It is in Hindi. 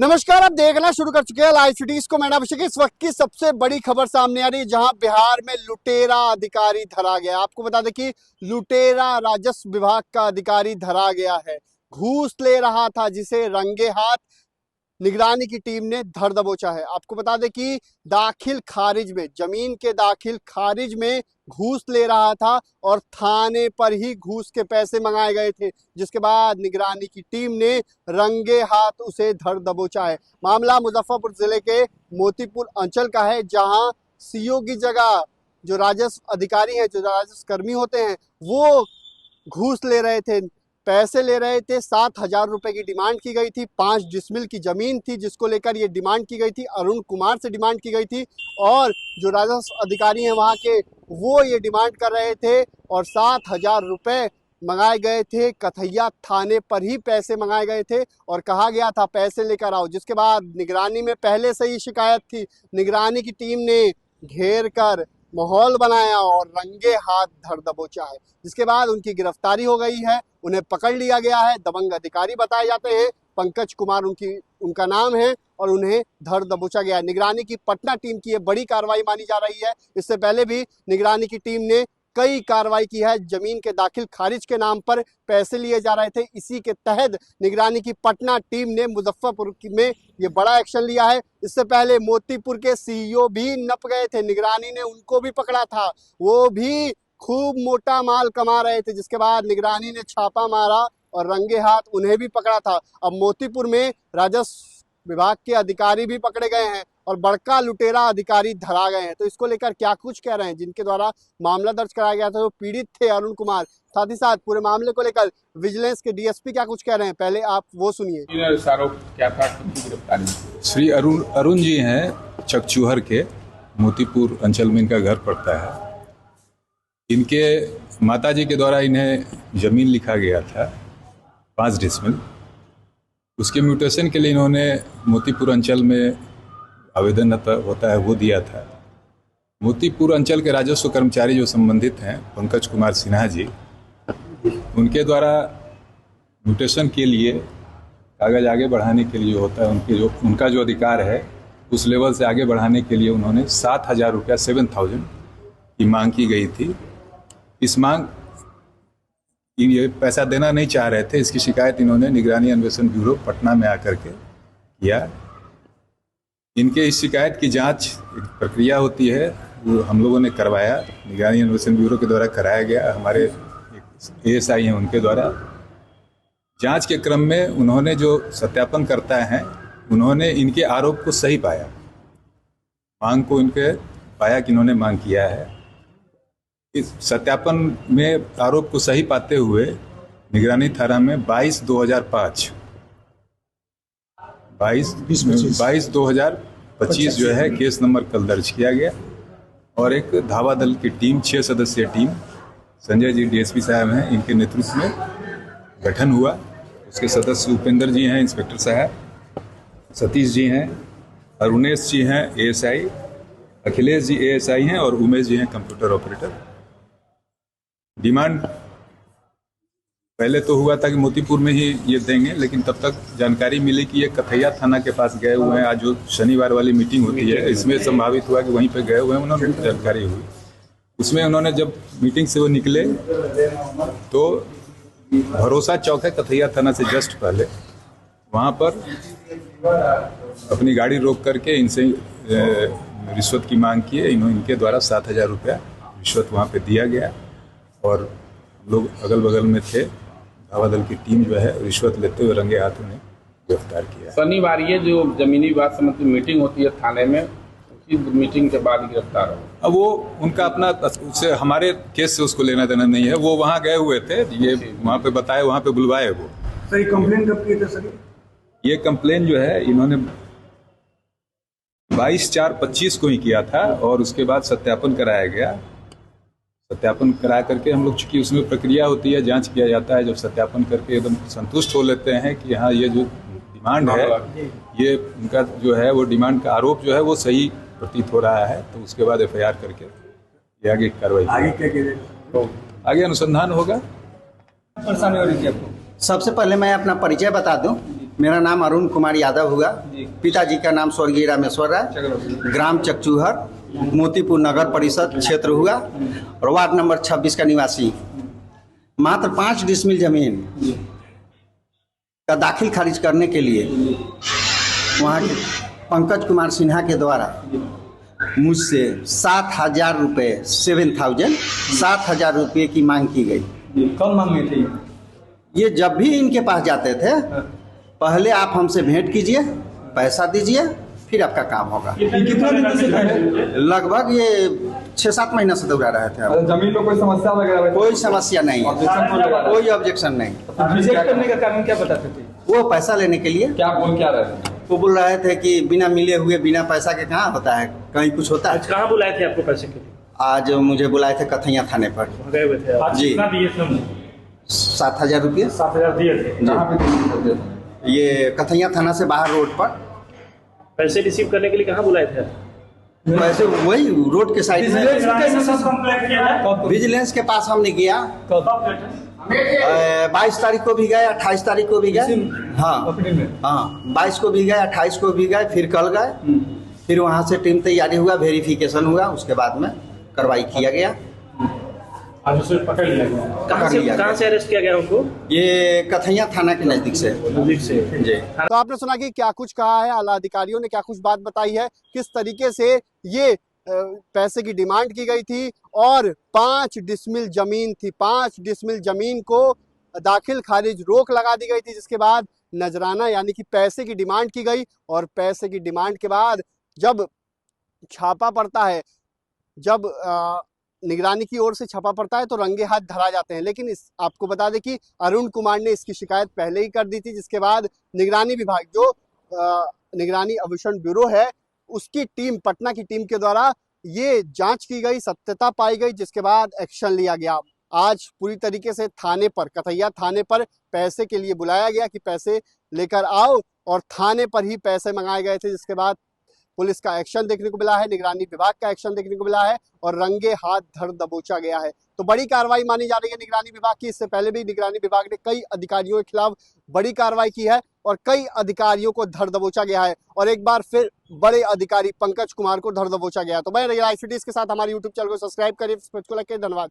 नमस्कार, आप देखना शुरू कर चुके हैं लाइव सिटीज को। मैं अभिषेक। इस वक्त की सबसे बड़ी खबर सामने आ रही है जहां बिहार में लुटेरा अधिकारी धरा गया। आपको बता दें कि लुटेरा राजस्व विभाग का अधिकारी धरा गया है। घूस ले रहा था जिसे रंगे हाथ निगरानी की टीम ने धर दबोचा है। आपको बता दें कि दाखिल खारिज में, जमीन के दाखिल खारिज में घूस ले रहा था और थाने पर ही घूस के पैसे मंगाए गए थे, जिसके बाद निगरानी की टीम ने रंगे हाथ उसे धर दबोचा है। मामला मुजफ्फरपुर जिले के मोतीपुर अंचल का है, जहां सीओ की जगह जो राजस्व अधिकारी हैं, जो राजस्व कर्मी होते हैं, वो घूस ले रहे थे, पैसे ले रहे थे। 7,000 रुपए की डिमांड की गई थी। 5 डिसमिल की जमीन थी जिसको लेकर ये डिमांड की गई थी। अरुण कुमार से डिमांड की गई थी और जो राजस्व अधिकारी हैं वहाँ के, वो ये डिमांड कर रहे थे और 7,000 रुपए मंगाए गए थे। कथैया थाने पर ही पैसे मंगाए गए थे और कहा गया था पैसे लेकर आओ, जिसके बाद निगरानी में पहले से ही शिकायत थी। निगरानी की टीम ने घेर कर माहौल बनाया और रंगे हाथ धर दबोचा है, जिसके बाद उनकी गिरफ्तारी हो गई है। उन्हें पकड़ लिया गया है। दबंग अधिकारी बताए जाते हैं, पंकज कुमार उनका नाम है और उन्हें धर दबोचा गया है। निगरानी की पटना टीम की ये बड़ी कार्रवाई मानी जा रही है। इससे पहले भी निगरानी की टीम ने कई कार्रवाई की है। जमीन के दाखिल खारिज के नाम पर पैसे लिए जा रहे थे। इसी के तहत निगरानी की पटना टीम ने मुजफ्फरपुर में ये बड़ा एक्शन लिया है। इससे पहले मोतीपुर के सीईओ भी नप गए थे। निगरानी ने उनको भी पकड़ा था, वो भी खूब मोटा माल कमा रहे थे, जिसके बाद निगरानी ने छापा मारा और रंगे हाथ उन्हें भी पकड़ा था। अब मोतीपुर में राजस्व विभाग के अधिकारी भी पकड़े गए हैं और बड़का लुटेरा अधिकारी धरा गए हैं। तो इसको लेकर क्या कुछ कह रहे हैं जिनके द्वारा मामला दर्ज कराया गया था, जो पीड़ित थे अरुण कुमार, साथ ही साथ पूरे मामले को लेकर विजिलेंस के डीएसपी क्या कुछ कह रहे हैं, पहले आप वो सुनिए। क्या था गिरफ्तारी? श्री अरुण जी हैं चकचूहर के, मोतीपुर अंचल में इनका घर पड़ता है। इनके माताजी के द्वारा इन्हें जमीन लिखा गया था 5 डिसमिल। उसके म्यूटेशन के लिए इन्होंने मोतीपुर अंचल में आवेदन होता है वो दिया था। मोतीपुर अंचल के राजस्व कर्मचारी जो संबंधित हैं, पंकज कुमार सिन्हा जी, उनके द्वारा म्यूटेशन के लिए कागज आगे बढ़ाने के लिए होता है, उनका जो अधिकार है उस लेवल से आगे बढ़ाने के लिए उन्होंने 7,000 रुपया 7,000 की मांग की गई थी। इस मांग ये पैसा देना नहीं चाह रहे थे। इसकी शिकायत इन्होंने निगरानी अन्वेषण ब्यूरो पटना में आकर के किया। इनके इस शिकायत की जांच एक प्रक्रिया होती है, वो हम लोगों ने करवाया, निगरानी अन्वेषण ब्यूरो के द्वारा कराया गया। हमारे एएसआई हैं, उनके द्वारा जांच के क्रम में उन्होंने जो सत्यापन करता है, उन्होंने इनके आरोप को सही पाया, मांग को इनके पाया कि इन्होंने मांग किया है। इस सत्यापन में आरोप को सही पाते हुए निगरानी थाना में 22/2025 जो है केस नंबर कल दर्ज किया गया और एक धावा दल की टीम, 6 सदस्यीय टीम, संजय जी डीएसपी साहब हैं, इनके नेतृत्व में गठन हुआ। उसके सदस्य उपेंद्र जी हैं इंस्पेक्टर साहब, सतीश जी हैं, अरुणेश जी हैं एएसआई, अखिलेश जी एएसआई हैं और उमेश जी हैं कंप्यूटर ऑपरेटर। डिमांड पहले तो हुआ था कि मोतीपुर में ही ये देंगे, लेकिन तब तक जानकारी मिली कि ये कथैया थाना के पास गए हुए हैं। आज जो शनिवार वाली मीटिंग होती है, इसमें संभावित हुआ कि वहीं पे गए हुए हैं, उन्होंने जानकारी हुई। उसमें उन्होंने जब मीटिंग से वो निकले तो भरोसा चौक है कथैया थाना से जस्ट पहले, वहाँ पर अपनी गाड़ी रोक करके इनसे रिश्वत की मांग की है। इनके द्वारा 7,000 रुपया रिश्वत वहाँ पे दिया गया और लोग अगल बगल में थे। धावा दल की टीम जो है रिश्वत लेते हुए रंगे हाथ उन्हें गिरफ्तार किया। शनिवार ये जो जमीनी विवाद संबंधी मीटिंग होती है थाने में, उसी मीटिंग के बाद गिरफ्तार हो। अब वो उनका अपना, उससे हमारे केस से उसको लेना देना नहीं है। वो वहाँ गए हुए थे, ये वहाँ पे बताए, वहाँ पे बुलवाए वो। सर ये कंप्लेन कब किए थे सर? ये कंप्लेन जो है इन्होंने 22/4/25 को ही किया था और उसके बाद सत्यापन कराया गया। सत्यापन करा करके हम लोग, चूंकि उसमें प्रक्रिया होती है, जांच किया जाता है, जब सत्यापन करके एकदम संतुष्ट हो लेते हैं कि हाँ ये जो डिमांड है, ये उनका जो है वो डिमांड का आरोप जो है वो सही प्रतीत हो रहा है, तो उसके बाद एफआईआर करके ये आगे कार्रवाई आगे अनुसंधान होगा। परेशानी हो रही थी आपको? सबसे पहले मैं अपना परिचय बता दूं। मेरा नाम अरुण कुमार यादव हुआ। पिताजी का नाम स्वर्गीय रामेश्वर राय, ग्राम चकचूहर, मोतीपुर नगर परिषद क्षेत्र हुआ और वार्ड नंबर 26 का निवासी। मात्र 5 डिसमिल जमीन का दाखिल खारिज करने के लिए वहाँ के पंकज कुमार सिन्हा के द्वारा मुझसे 7,000 रुपये 7,000 रुपये की मांग की गई। कब मांगे थे? ये जब भी इनके पास जाते थे, पहले आप हमसे भेंट कीजिए, पैसा दीजिए, फिर आपका काम होगा। कितना दिन से खड़े? लगभग ये 6-7 महीना से दौड़ा रहे थे। अब जमीन में कोई समस्या वगैरह? कोई समस्या नहीं है, कोई ऑब्जेक्शन नहीं। रिजेक्ट करने का कारण क्या बताते थे? वो पैसा लेने के लिए क्या बोल क्या रहे थे? वो बोल रहे थे कि बिना मिले हुए बिना पैसा के कहाँ होता है, कहीं कुछ होता है। कहाँ बुलाए थे आपको पैसे के लिए? आज मुझे बुलाए थे कथैया थाने पर। गए हुए थे आप? जी। कितना दिए थे हमने? 7,000 रुपये। 7,000 दिए थे। कहाँ पे दिए थे? ये कथैया थाना से बाहर रोड पर। पैसे रिसीव करने के लिए कहाँ बुलाए थे? वैसे वही रोड के साइड में विजिलेंस के पास हमने गया। 22 तारीख को भी गए, 28 तारीख को भी गए। हाँ हाँ, 22 को भी गए, 28 को भी गए, फिर कल गए। फिर वहाँ से टीम तैयारी हुआ, वेरिफिकेशन हुआ, उसके बाद में कार्रवाई किया गया। आज उसे पकड़ लिया गया। कहाँ से अरेस्ट किया गया उनको? ये कथैया थाना के नजदीक से। नजदीक से। जी। तो आपने सुना कि क्या कुछ कहा है, आला अधिकारियों ने क्या कुछ बात बताई है, किस तरीके से ये पैसे की डिमांड की गई थी और 5 डिसमिल जमीन थी। 5 डिसमिल जमीन को दाखिल खारिज रोक लगा दी गई थी, जिसके बाद नजराना यानी कि पैसे की डिमांड की गई और पैसे की डिमांड के बाद जब छापा पड़ता है, जब निगरानी की ओर से छापा पड़ता है तो रंगे हाथ धरा जाते हैं। लेकिन आपको बता दें कि अरुण कुमार ने इसकी शिकायत पहले ही कर दी थी, जिसके बाद निगरानी विभाग जो निगरानी अन्वेषण ब्यूरो है उसकी टीम, पटना की टीम के द्वारा ये जांच की गई, सत्यता पाई गई, जिसके बाद एक्शन लिया गया। आज पूरी तरीके से थाने पर, कथैया थाने पर पैसे के लिए बुलाया गया कि पैसे लेकर आओ, और थाने पर ही पैसे मंगाए गए थे, जिसके बाद पुलिस का एक्शन देखने को मिला है, निगरानी विभाग का एक्शन देखने को मिला है और रंगे हाथ धर दबोचा गया है। तो बड़ी कार्रवाई मानी जा रही है निगरानी विभाग की। इससे पहले भी निगरानी विभाग ने कई अधिकारियों के खिलाफ बड़ी कार्रवाई की है और कई अधिकारियों को धर दबोचा गया है और एक बार फिर बड़े अधिकारी पंकज कुमार को धर दबोचा गया। तो मैं ICTS के साथ हमारे YouTube चैनल को सब्सक्राइब करिए, धन्यवाद।